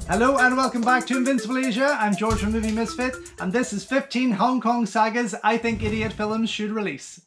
Hello and welcome back to Invincible Asia. I'm George from Movie Misfit, and this is 15 Hong Kong sagas I think idiot films should release.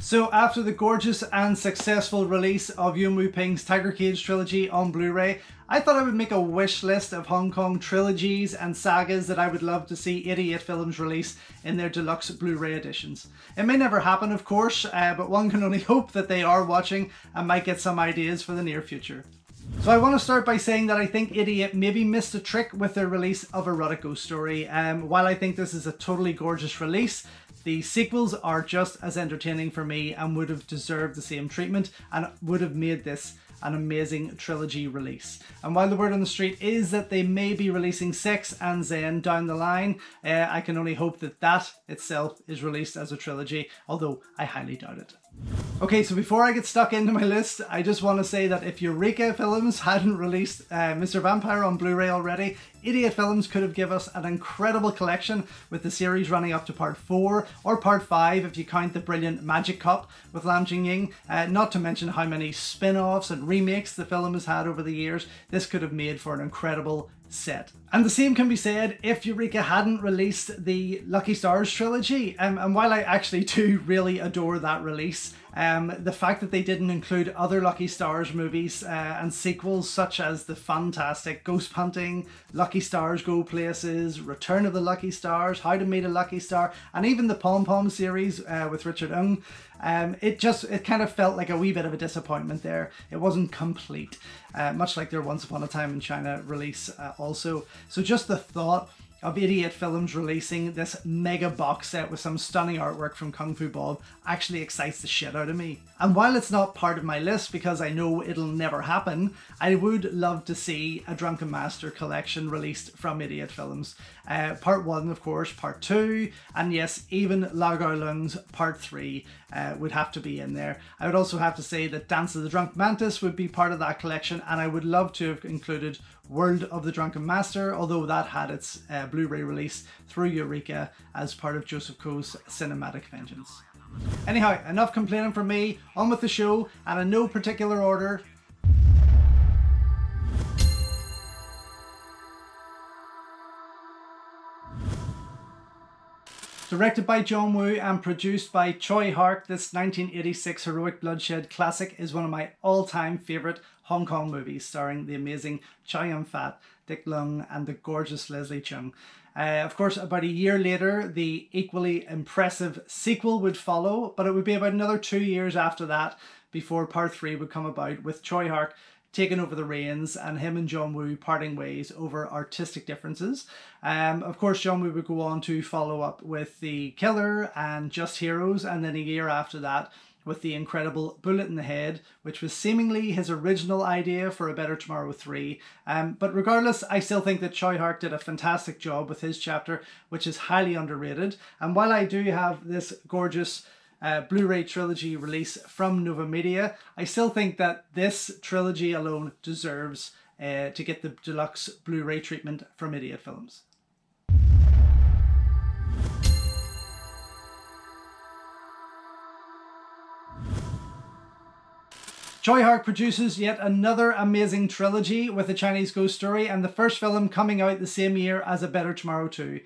So after the gorgeous and successful release of Yuen Woo-ping's Tiger Cage trilogy on Blu-ray, I thought I would make a wish list of Hong Kong trilogies and sagas that I would love to see 88 films release in their deluxe Blu-ray editions. It may never happen, of course, but one can only hope that they are watching and might get some ideas for the near future. So I want to start by saying that I think 88 maybe missed a trick with their release of Erotic Ghost Story. While I think this is a totally gorgeous release, the sequels are just as entertaining for me and would have deserved the same treatment and would have made this an amazing trilogy release. And while the word on the street is that they may be releasing 6 and Zen down the line, I can only hope that that itself is released as a trilogy, although I highly doubt it. Okay, so before I get stuck into my list, I just want to say that if Eureka Films hadn't released Mr. Vampire on Blu-ray already, 88 Films could have given us an incredible collection with the series running up to part 4 or part 5 if you count the brilliant Magic Cup with Lam Jing-ying, not to mention how many spin-offs and remakes the film has had over the years. This could have made for an incredible set. And the same can be said if Eureka hadn't released the Lucky Stars trilogy. And while I actually do really adore that release, the fact that they didn't include other Lucky Stars movies and sequels such as the fantastic Ghost Hunting, Lucky Stars Go Places, Return of the Lucky Stars, How to Meet a Lucky Star, and even the Pom Pom series with Richard Ng, it kind of felt like a wee bit of a disappointment there. It wasn't complete, much like their Once Upon a Time in China release also. So just the thought of 88 Films releasing this mega box set with some stunning artwork from Kung Fu Bob actually excites the shit out of me. And while it's not part of my list because I know it'll never happen, I would love to see a Drunken Master collection released from 88 Films. Part 1, of course, Part 2, and yes, even Lau Gao Lung's Part 3 would have to be in there. I would also have to say that Dance of the Drunk Mantis would be part of that collection, and I would love to have included World of the Drunken Master, although that had its Blu-ray release through Eureka as part of Joseph Koh's Cinematic Vengeance. Anyhow, enough complaining from me, on with the show, and in no particular order. Directed by John Woo and produced by Choi Hark, this 1986 heroic bloodshed classic is one of my all-time favourite Hong Kong movies, starring the amazing Chow Yun-fat, Dick Lung and the gorgeous Leslie Cheung. Of course, about a year later, the equally impressive sequel would follow, but it would be about another 2 years after that before part 3 would come about, with Choi Hark taking over the reins and him and John Woo parting ways over artistic differences. Of course, John Woo would go on to follow up with The Killer and Just Heroes, and then a year after that with the incredible Bullet in the Head, which was seemingly his original idea for A Better Tomorrow 3. But regardless, I still think that Choi Hark did a fantastic job with his chapter, which is highly underrated. And while I do have this gorgeous Blu-ray trilogy release from Nova Media, I still think that this trilogy alone deserves to get the deluxe Blu-ray treatment from 88 Films. Choi Hark produces yet another amazing trilogy with A Chinese Ghost Story, and the first film coming out the same year as A Better Tomorrow 2.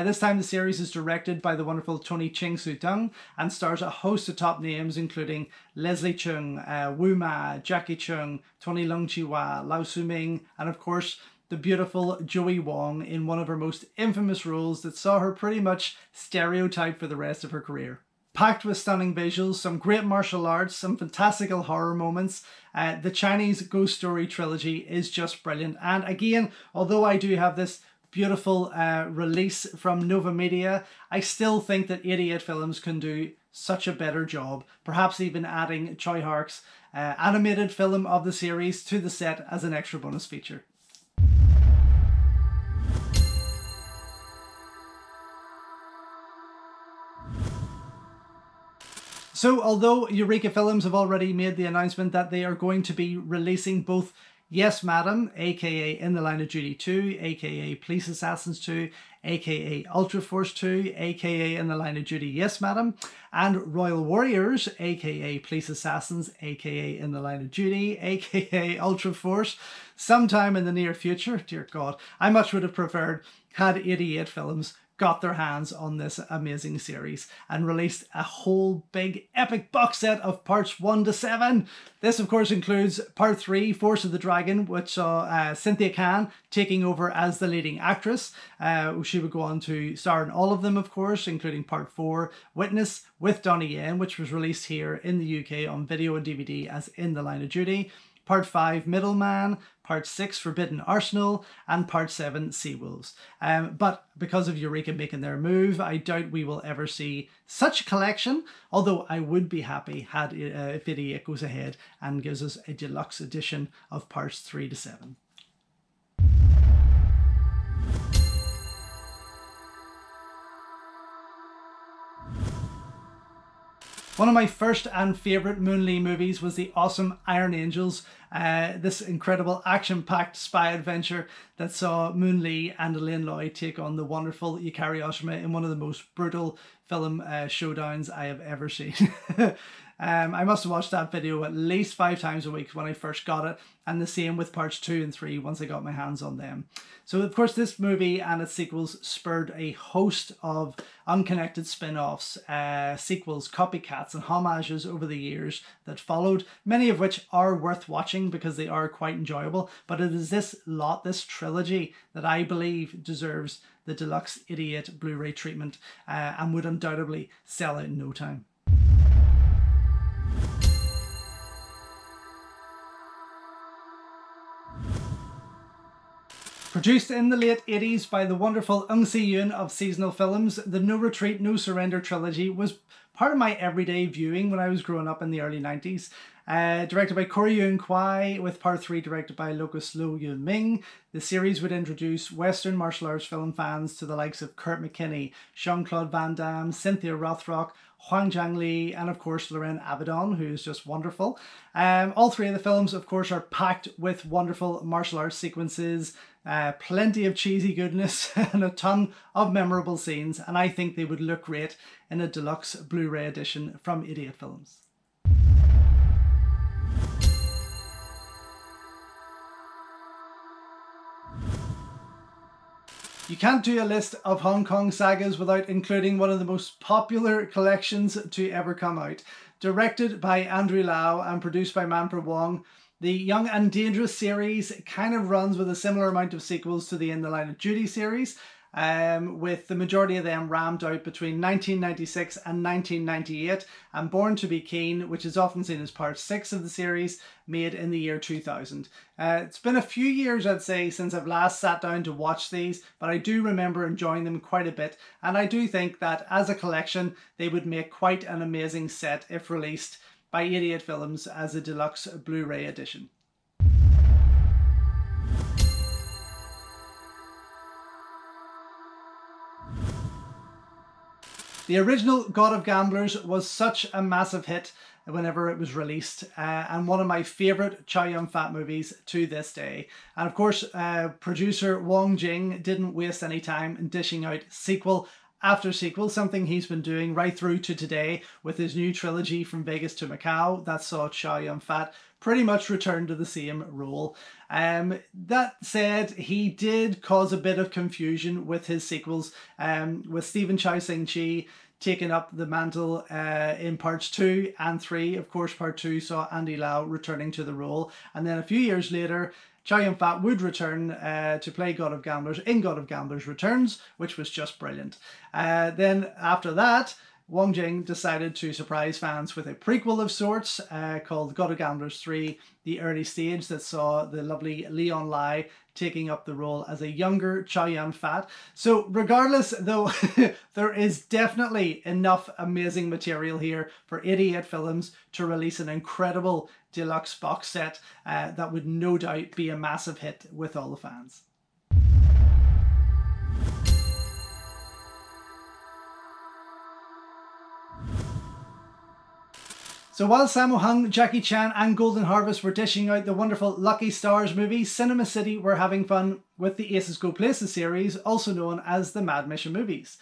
This time the series is directed by the wonderful Tony Ching Soo-tung and stars a host of top names including Leslie Cheung, Wu Ma, Jackie Chung, Tony Leung Chi-hwa, Lau Su-ming, and of course the beautiful Joey Wong in one of her most infamous roles that saw her pretty much stereotyped for the rest of her career. Packed with stunning visuals, some great martial arts, some fantastical horror moments, the Chinese Ghost Story trilogy is just brilliant. And again, although I do have this beautiful release from Nova Media, I still think that 88 Films can do such a better job, perhaps even adding Choi Hark's animated film of the series to the set as an extra bonus feature. So although Eureka Films have already made the announcement that they are going to be releasing both Yes Madam, aka In the Line of Duty 2, aka Police Assassins 2, aka Ultra Force 2, aka In the Line of Duty Yes Madam, and Royal Warriors, aka Police Assassins, aka In the Line of Duty, aka Ultra Force, sometime in the near future. Dear God, I much would have preferred had 88 Films got their hands on this amazing series and released a whole big epic box set of parts 1 to 7. This of course includes part 3, Force of the Dragon, which saw Cynthia Khan taking over as the leading actress. She would go on to star in all of them, of course, including part 4, Witness with Donnie Yen, which was released here in the UK on video and DVD as In the Line of Duty. Part 5, Middleman, Part 6, Forbidden Arsenal, and Part 7, Seawolves. But because of Eureka making their move, I doubt we will ever see such a collection, although I would be happy had if 88 goes ahead and gives us a deluxe edition of Parts 3 to 7. One of my first and favourite Moon Lee movies was the awesome Iron Angels, this incredible action-packed spy adventure that saw Moon Lee and Elaine Loy take on the wonderful Yukari Oshima in one of the most brutal film showdowns I have ever seen. I must have watched that video at least 5 times a week when I first got it, and the same with parts 2 and 3 once I got my hands on them. So of course this movie and its sequels spurred a host of unconnected spin-offs, sequels, copycats and homages over the years that followed, many of which are worth watching because they are quite enjoyable, but it is this trilogy that I believe deserves the Deluxe 88 Blu-ray treatment and would undoubtedly sell out in no time. Produced in the late 80s by the wonderful Ung Si-yoon of Seasonal Films, the No Retreat, No Surrender trilogy was part of my everyday viewing when I was growing up in the early 90s. Directed by Corey Yuen Kwai, with part 3 directed by Lucas Lo Yun Ming, the series would introduce Western martial arts film fans to the likes of Kurt McKinney, Jean-Claude Van Damme, Cynthia Rothrock, Huang Zhangli, and of course Lorraine Avedon, who is just wonderful. All 3 of the films, of course, are packed with wonderful martial arts sequences, plenty of cheesy goodness, and a ton of memorable scenes, and I think they would look great in a deluxe Blu-ray edition from 88 Films. You can't do a list of Hong Kong sagas without including one of the most popular collections to ever come out. Directed by Andrew Lau and produced by Manfred Wong, the Young and Dangerous series kind of runs with a similar amount of sequels to the In the Line of Duty series, with the majority of them rammed out between 1996 and 1998, and Born to be Keen, which is often seen as part 6 of the series, made in the year 2000. It's been a few years, I'd say, since I've last sat down to watch these, but I do remember enjoying them quite a bit, and I do think that as a collection they would make quite an amazing set if released by 88 Films as a deluxe Blu-ray edition. The original God of Gamblers was such a massive hit whenever it was released, and one of my favourite Chow Yun-fat movies to this day. And of course, producer Wong Jing didn't waste any time in dishing out sequel after sequel, something he's been doing right through to today with his new trilogy From Vegas to Macau that saw Chow Yun-fat pretty much return to the same role. That said, he did cause a bit of confusion with his sequels, with Stephen Chow Sing-chi taking up the mantle in parts 2 and 3. Of course, part 2 saw Andy Lau returning to the role, and then a few years later Chow Yun-fat would return to play God of Gamblers in God of Gamblers Returns, which was just brilliant. Then after that, Wong Jing decided to surprise fans with a prequel of sorts called God of Gamblers 3, The Early Stage, that saw the lovely Leon Lai taking up the role as a younger Chow Yun-fat. So regardless, though, there is definitely enough amazing material here for 88 Films to release an incredible deluxe box set that would no doubt be a massive hit with all the fans. So while Sammo Hung, Jackie Chan and Golden Harvest were dishing out the wonderful Lucky Stars movies, Cinema City were having fun with the Aces Go Places series, also known as the Mad Mission movies.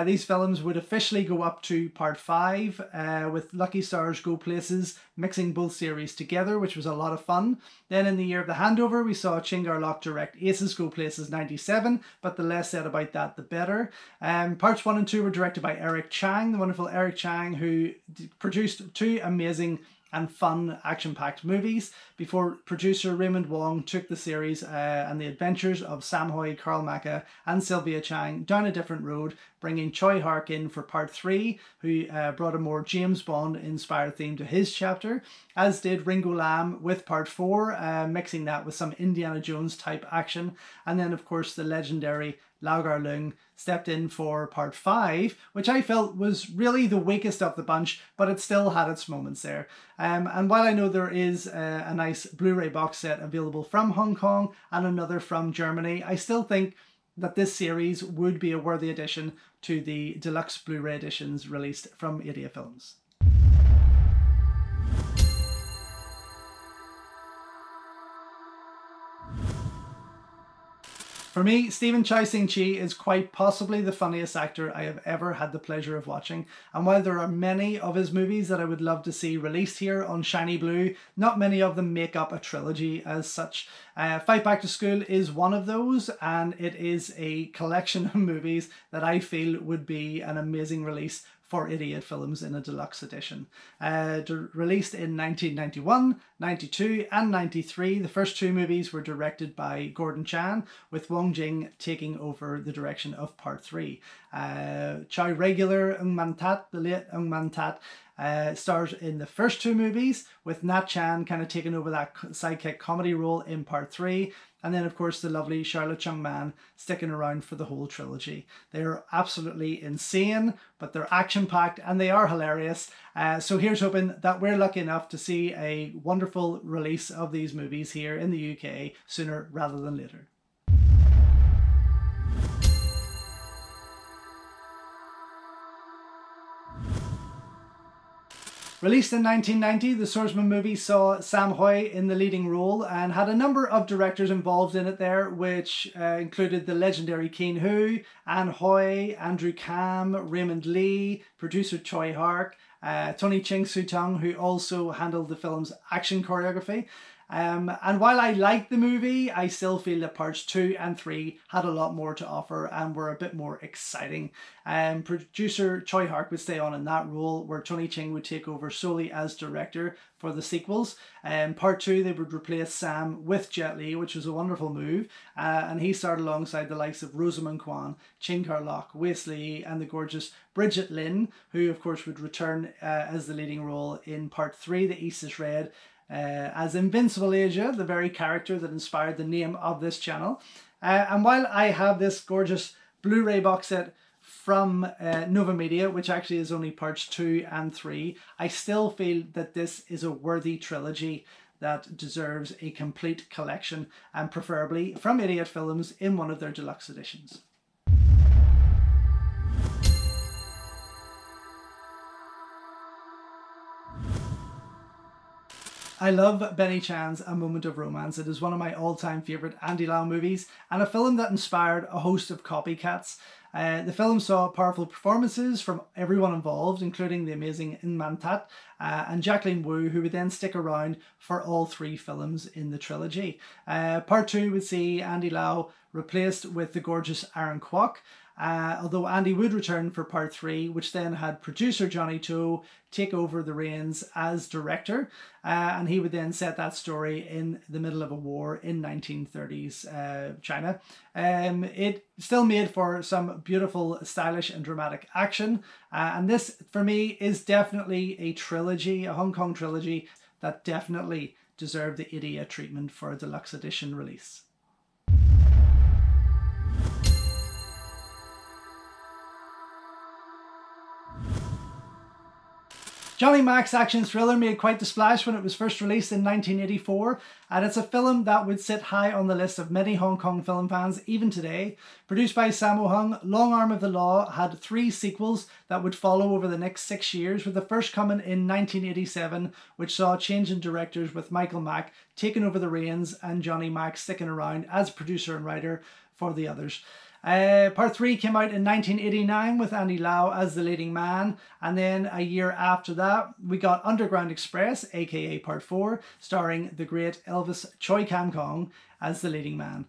These films would officially go up to part 5, with Lucky Stars Go Places mixing both series together, which was a lot of fun. Then in the year of the handover, we saw Chingar Lock direct Aces Go Places 97, but the less said about that, the better. Parts 1 and 2 were directed by Eric Chang, the wonderful Eric Chang, who produced 2 amazing and fun action-packed movies before producer Raymond Wong took the series and the adventures of Sam Hui, Carl Maka and Sylvia Chang down a different road, bringing Choi Hark in for part 3, who brought a more James Bond inspired theme to his chapter, as did Ringo Lam with part 4, mixing that with some Indiana Jones type action. And then of course the legendary Lau Gar Leung stepped in for part 5, which I felt was really the weakest of the bunch, but it still had its moments there. And while I know there is a nice Blu-ray box set available from Hong Kong and another from Germany, I still think that this series would be a worthy addition to the Deluxe Blu-ray Editions released from Idia Films. For me, Stephen Chow Sing-chi is quite possibly the funniest actor I have ever had the pleasure of watching, and while there are many of his movies that I would love to see released here on Shiny Blue, not many of them make up a trilogy as such. Fight Back to School is one of those, and it is a collection of movies that I feel would be an amazing release for Idiot Films in a deluxe edition. Released in 1991, 92 and 93, the first 2 movies were directed by Gordon Chan, with Wong Jing taking over the direction of part 3. Chow regular Ng Man Tat, the late Ng Man Tat, stars in the first 2 movies, with Nat Chan kind of taking over that sidekick comedy role in part 3. And then, of course, the lovely Charlotte Chung Man sticking around for the whole trilogy. They're absolutely insane, but they're action-packed and they are hilarious. So here's hoping that we're lucky enough to see a wonderful release of these movies here in the UK sooner rather than later. Released in 1990, the Swordsman movie saw Sam Hui in the leading role and had a number of directors involved in it there, which included the legendary Keen Hu, Anne Hui, Andrew Kam, Raymond Lee, producer Choi Hark, Tony Ching Soo Tung, who also handled the film's action choreography. And while I liked the movie, I still feel that parts 2 and 3 had a lot more to offer and were a bit more exciting. Producer Choi Hark would stay on in that role, where Tony Ching would take over solely as director for the sequels. Part 2, they would replace Sam with Jet Li, which was a wonderful move, and he starred alongside the likes of Rosamund Kwan, Chin Kar Lok, Wace Lee and the gorgeous Bridget Lin, who of course would return as the leading role in part 3, The East is Red, as Invincible Asia, the very character that inspired the name of this channel. And while I have this gorgeous Blu-ray box set from Nova Media, which actually is only parts 2 and 3, I still feel that this is a worthy trilogy that deserves a complete collection, and preferably from Idiot Films in one of their deluxe editions. I love Benny Chan's A Moment of Romance. It is one of my all-time favourite Andy Lau movies, and a film that inspired a host of copycats. The film saw powerful performances from everyone involved, including the amazing Ng Man Tat and Jacqueline Wu, who would then stick around for all 3 films in the trilogy. Part 2 would see Andy Lau replaced with the gorgeous Aaron Kwok, although Andy would return for part 3, which then had producer Johnny To take over the reins as director, and he would then set that story in the middle of a war in 1930s China. It still made for some beautiful, stylish and dramatic action, and this for me is definitely a trilogy, a Hong Kong trilogy that definitely deserved the Idiot treatment for a deluxe edition release. Johnny Mac's action thriller made quite the splash when it was first released in 1984, and it's a film that would sit high on the list of many Hong Kong film fans even today. Produced by Sammo Hung, Long Arm of the Law had 3 sequels that would follow over the next 6 years, with the first coming in 1987, which saw a change in directors with Michael Mack taking over the reins and Johnny Mac sticking around as producer and writer for the others. Part 3 came out in 1989 with Andy Lau as the leading man, and then a year after that we got Underground Express, aka Part 4, starring the great Elvis Choi Kam Kong as the leading man.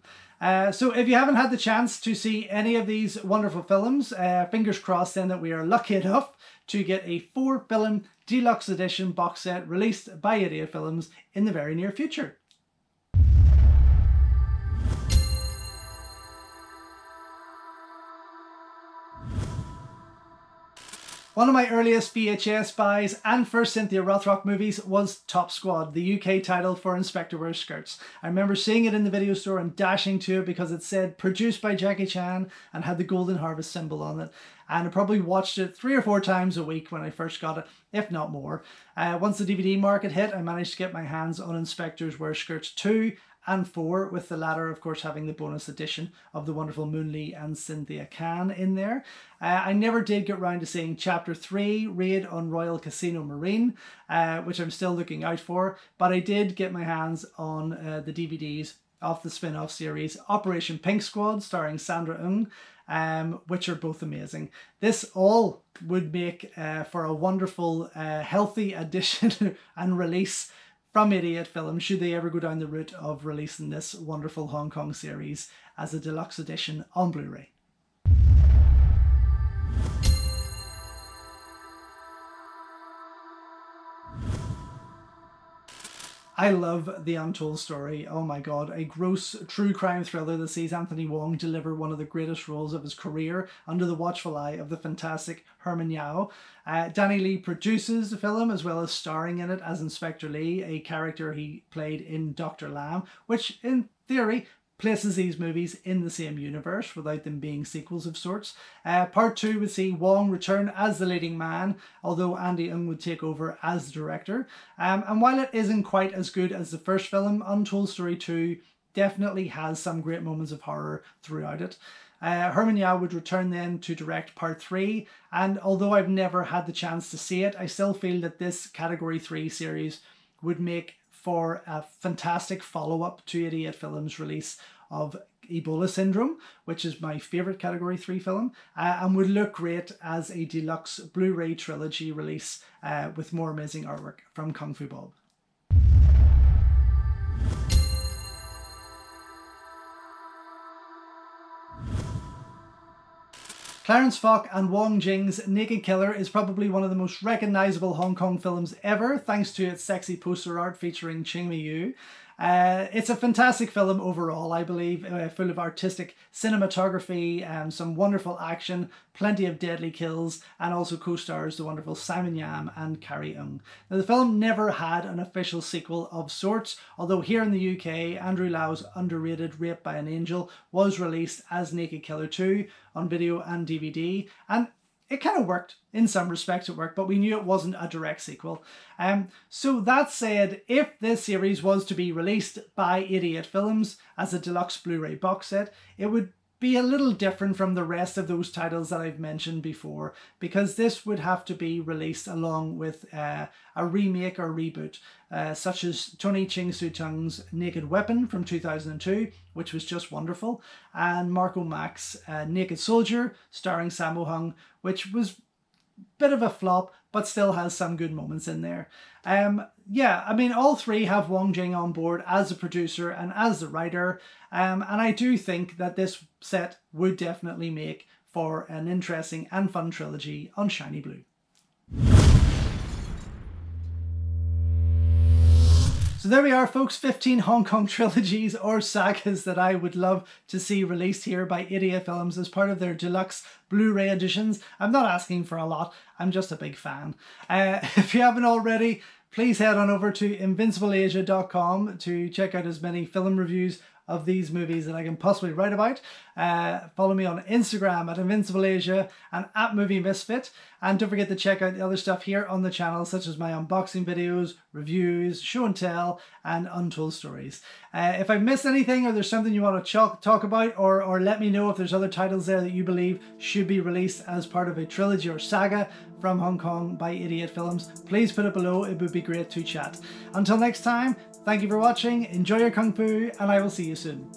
So if you haven't had the chance to see any of these wonderful films, fingers crossed then that we are lucky enough to get a 4-film deluxe edition box set released by Idiot Films in the very near future. One of my earliest VHS buys and first Cynthia Rothrock movies was Top Squad, the UK title for Inspector Wears Skirts. I remember seeing it in the video store and dashing to it because it said produced by Jackie Chan and had the Golden Harvest symbol on it. And I probably watched it 3 or 4 times a week when I first got it, if not more. Once the DVD market hit, I managed to get my hands on Inspectors Wear Skirts 2 and 4, with the latter of course having the bonus edition of the wonderful Moon Lee and Cynthia Can in there. I never did get round to seeing Chapter 3, Raid on Royal Casino Marine, which I'm still looking out for, but I did get my hands on the DVDs of the spin-off series Operation Pink Squad starring Sandra Ng, which are both amazing. This all would make for a wonderful healthy addition and release from Idiot Films, should they ever go down the route of releasing this wonderful Hong Kong series as a deluxe edition on Blu-ray. I love The Untold Story. Oh my god, a gross true crime thriller that sees Anthony Wong deliver one of the greatest roles of his career under the watchful eye of the fantastic Herman Yao. Danny Lee produces the film as well as starring in it as Inspector Lee, a character he played in Dr. Lamb, which in theory places these movies in the same universe without them being sequels of sorts. Part 2 would see Wong return as the leading man, although Andy Ng would take over as the director. And while it isn't quite as good as the first film, Untold Story 2 definitely has some great moments of horror throughout it. Herman Yao would return then to direct Part 3, and although I've never had the chance to see it, I still feel that this Category 3 series would make for a fantastic follow-up to Idiot Films' release of Ebola Syndrome, which is my favourite Category 3 film, and would look great as a deluxe Blu-ray trilogy release with more amazing artwork from Kung Fu Bob. Clarence Fock and Wong Jing's Naked Killer is probably one of the most recognisable Hong Kong films ever, thanks to its sexy poster art featuring Ching Mi Yu. It's a fantastic film overall, I believe, full of artistic cinematography, some wonderful action, plenty of deadly kills, and also co-stars the wonderful Simon Yam and Carrie Ng. Now, the film never had an official sequel of sorts, although here in the UK, Andrew Lau's underrated Rape by an Angel was released as Naked Killer 2 on video and DVD, and it kind of worked. In some respects it worked, but we knew it wasn't a direct sequel. So that said, if this series was to be released by Idiot Films as a deluxe Blu-ray box set, it would be a little different from the rest of those titles that I've mentioned before, because this would have to be released along with a remake or reboot, such as Tony Ching Su Tung's Naked Weapon from 2002, which was just wonderful, and Marco Mac's Naked Soldier, starring Sammo Hung, which was a bit of a flop, but still has some good moments in there. Yeah, I mean, all three have Wong Jing on board as a producer and as the writer, and I do think that this set would definitely make for an interesting and fun trilogy on Shiny Blue. So there we are, folks, 15 Hong Kong trilogies or sagas that I would love to see released here by Idiot Films as part of their deluxe Blu-ray editions. I'm not asking for a lot, I'm just a big fan. If you haven't already, please head on over to invincibleasia.com to check out as many film reviews of these movies that I can possibly write about. Follow me on Instagram at Invincible Asia and at Movie Misfit. And don't forget to check out the other stuff here on the channel, such as my unboxing videos, reviews, show and tell, and untold stories. If I missed anything or there's something you want to talk about, or let me know if there's other titles there that you believe should be released as part of a trilogy or saga from Hong Kong by 88 Films, please put it below. It would be great to chat. Until next time, thank you for watching, enjoy your Kung Fu, and I will see you soon.